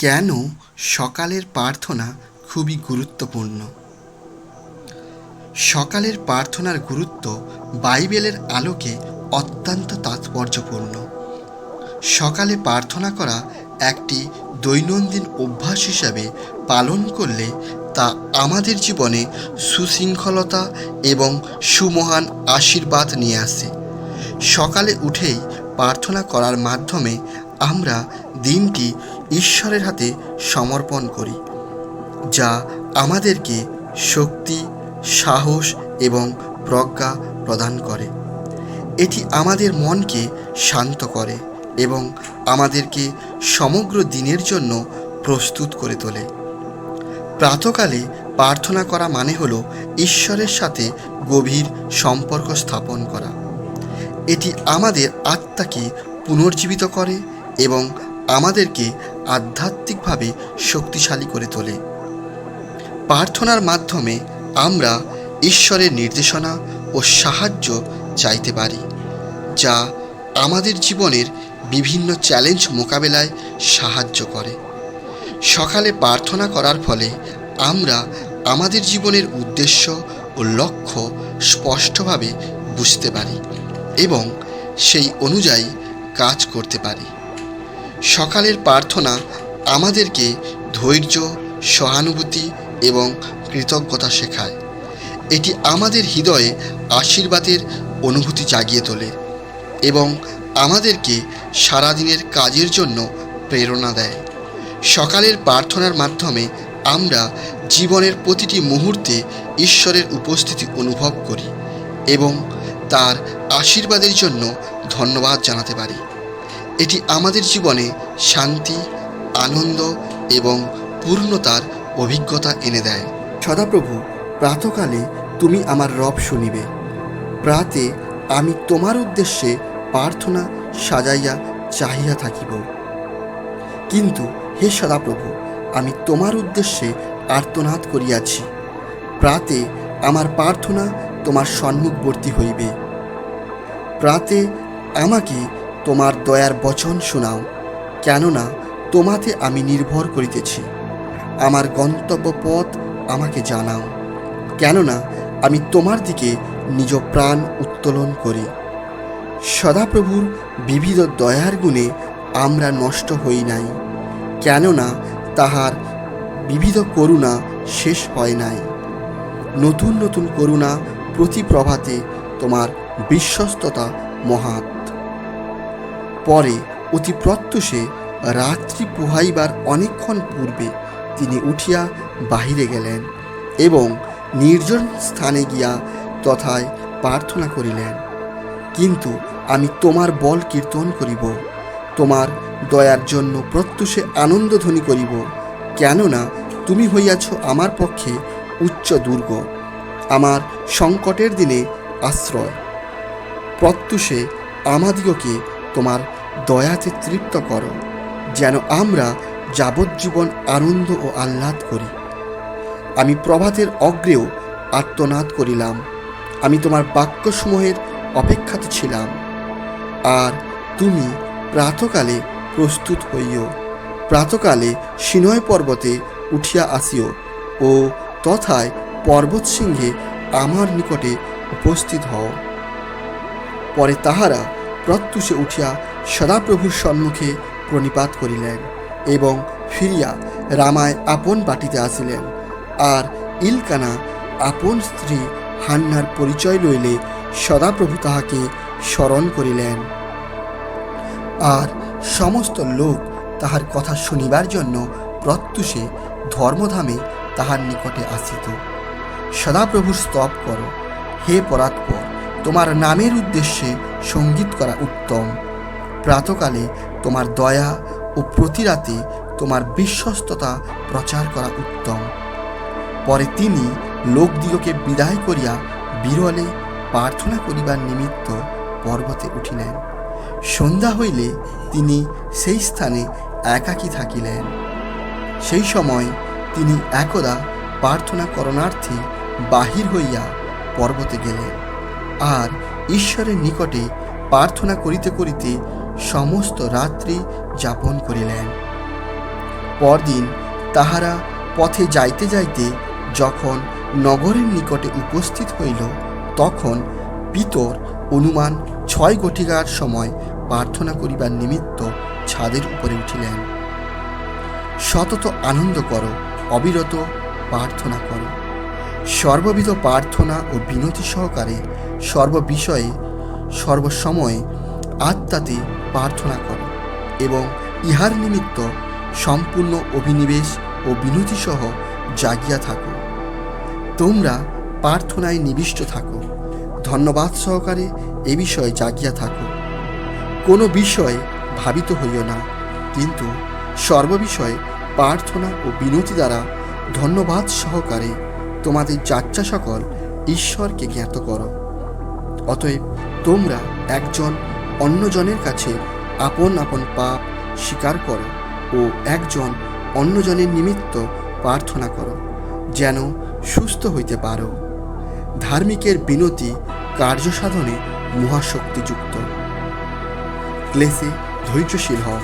কেন সকালের প্রার্থনা খুবই গুরুত্বপূর্ণ? সকালের প্রার্থনার গুরুত্ব বাইবেলের আলোকে অত্যন্ত তাৎপর্যপূর্ণ। সকালে প্রার্থনা করা একটি দৈনন্দিন অভ্যাস হিসাবে পালন করলে তা আমাদের জীবনে সুশৃঙ্খলতা এবং সুমহান আশীর্বাদ নিয়ে আসে। সকালে উঠেই প্রার্থনা করার মাধ্যমে আমরা দিনটি ঈশ্বরের হাতে সমর্পণ করি, যা আমাদেরকে শক্তি, সাহস এবং প্রজ্ঞা প্রদান করে। এটি আমাদের মনকে শান্ত করে এবং আমাদেরকে সমগ্র দিনের জন্য প্রস্তুত করে তোলে। প্রাতঃকালে প্রার্থনা করা মানে হলো ঈশ্বরের সাথে গভীর সম্পর্ক স্থাপন করা। এটি আমাদের আত্মাকে পুনর্জীবিত করে এবং আমাদেরকে আধ্যাত্মিকভাবে শক্তিশালী করে তোলে। প্রার্থনার মাধ্যমে আমরা ঈশ্বরের নির্দেশনা ও সাহায্য চাইতে পারি, যা আমাদের জীবনের বিভিন্ন চ্যালেঞ্জ মোকাবেলায় সাহায্য করে। সকালে প্রার্থনা করার ফলে আমরা আমাদের জীবনের উদ্দেশ্য ও লক্ষ্য স্পষ্টভাবে বুঝতে পারি এবং সেই অনুযায়ী কাজ করতে পারি। সকালের প্রার্থনা আমাদেরকে ধৈর্য, সহানুভূতি এবং কৃতজ্ঞতা শেখায়। এটি আমাদের হৃদয়ে আশীর্বাদের অনুভূতি জাগিয়ে তোলে এবং আমাদেরকে সারাদিনের কাজের জন্য প্রেরণা দেয়। সকালের প্রার্থনার মাধ্যমে আমরা জীবনের প্রতিটি মুহূর্তে ঈশ্বরের উপস্থিতি অনুভব করি এবং তার আশীর্বাদের জন্য ধন্যবাদ জানাতে পারি। এটি আমাদের জীবনে শান্তি, আনন্দ এবং পূর্ণতার অভিজ্ঞতা এনে দেয়। সদাপ্রভু, প্রাতকালে তুমি আমার রব শুনিবে, প্রাতে আমি তোমার উদ্দেশ্যে প্রার্থনা সাজাইয়া চাহিয়া থাকিব। কিন্তু হে সদাপ্রভু, আমি তোমার উদ্দেশ্যে আর্তনাদ করিয়াছি, প্রাতে আমার প্রার্থনা তোমার সম্মুখবর্তী হইবে। প্রাতে আমাকে তোমার দয়ার বচন শোনাও, কেননা তোমাতে আমি নির্ভর করিতেছি। আমার গন্তব্য পথ আমাকে জানাও, কেননা আমি তোমার দিকে নিজ প্রাণ উত্তোলন করি। সদাপ্রভুর বিবিধ দয়ার গুণে আমরা নষ্ট হই নাই, কেননা তাহার বিবিধ করুণা শেষ হয় নাই। নতুন নতুন করুণা প্রতি প্রভাতে তোমার বিশ্বস্ততা মহাৎ। পরে অতি প্রত্যুষে রাত্রি পোহাইবার অনেকক্ষণ পূর্বে তিনি উঠিয়া বাহিরে গেলেন এবং নির্জন স্থানে গিয়া তথায় প্রার্থনা করিলেন। কিন্তু আমি তোমার বল কীর্তন করিব, তোমার দয়ার জন্য প্রত্যুষে আনন্দধ্বনি করিব, কেননা তুমি হইয়াছ আমার পক্ষে উচ্চ দুর্গ, আমার সংকটের দিনে আশ্রয়। প্রত্যুষে আমাদিগকে তোমার দয়াতে তৃপ্ত করো, যেন আমরা যাবজ্জীবন আনন্দ ও আহ্লাদ করি। আমি প্রভাতের অগ্রেও আর্তনাদ করিলাম, আমি তোমার বাক্যসমূহের অপেক্ষাতে ছিলাম। আর তুমি প্রাতকালে প্রস্তুত হইও, প্রাতকালে সিনয় পর্বতে উঠিয়া আসিও ও তথায় পর্বতশৃঙ্গে আমার নিকটে উপস্থিত হও। পরে তাহারা প্রত্যুষে উঠিয়া সদাপ্রভুর সম্মুখে প্রণিপাত করিলেন এবং ফিরিয়া রামায় আপন বাটিতে আসিলেন। আর ইলকানা আপন স্ত্রী হান্নার পরিচয় লইলে সদাপ্রভু তাহাকে স্মরণ করিলেন। আর সমস্ত লোক তাহার কথা শুনিবার জন্য প্রত্যুষে ধর্মধামে তাহার নিকটে আসিত। সদাপ্রভুর স্তব করো, হে পরাৎপর, তোমার নামের উদ্দেশ্যে সঙ্গীত করা উত্তম। প্রাতকালে তোমার দয়া ও প্রতিরাতে তোমার বিশ্বস্ততা প্রচার করা উত্তম। পরে তিনি লোকদিগকে বিদায় করিয়া বিরলে প্রার্থনা করিবার নিমিত্ত পর্বতে উঠিলেন। সন্ধ্যা হইলে তিনি সেই স্থানে একাকী থাকিলেন। সেই সময় তিনি একদা প্রার্থনা করণার্থে বাহির হইয়া পর্বতে গেলেন আর ঈশ্বরের নিকটে প্রার্থনা করিতে করিতে সমস্ত রাত্রি যাপন করিলেন। পরদিন তাহারা পথে যাইতে যাইতে যখন নগরের নিকটে উপস্থিত হইল, তখন পিতর অনুমান 6 ঘটিকার সময় প্রার্থনা করিবার নিমিত্ত ছাদের উপরে উঠিলেন। সতত আনন্দ করো, অবিরত প্রার্থনা করো। সর্ববিধ প্রার্থনা ও বিনতি সহকারে সর্ববিষয়ে সর্বসময়ে আত্মাতে প্রার্থনা করো এবং ইহার নিমিত্ত সম্পূর্ণ অভিনিবেশ ও বিনতি সহ জাগিয়া থাকো। তোমরা প্রার্থনায় নিবিষ্ট থাকো, ধন্যবাদ সহকারে এ বিষয়ে জাগিয়া থাকো। কোনো বিষয়ে ভাবিত হইও না, কিন্তু সর্ববিষয়ে প্রার্থনা ও বিনতি দ্বারা ধন্যবাদ সহকারে তোমাদের যাচ্ছা সকল ঈশ্বরকে জ্ঞাত করো। অতএব তোমরা একজন অন্যজনের কাছে আপন আপন পাপ স্বীকার করো ও একজন অন্যজনের নিমিত্ত প্রার্থনা করো, যেন সুস্থ হইতে পারো। ধার্মিকের বিনতি কার্য সাধনে মহাশক্তিযুক্ত। ক্লেশে ধৈর্যশীল হও,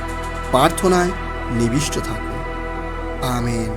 প্রার্থনায় নিবিষ্ট থাকো। আমেন।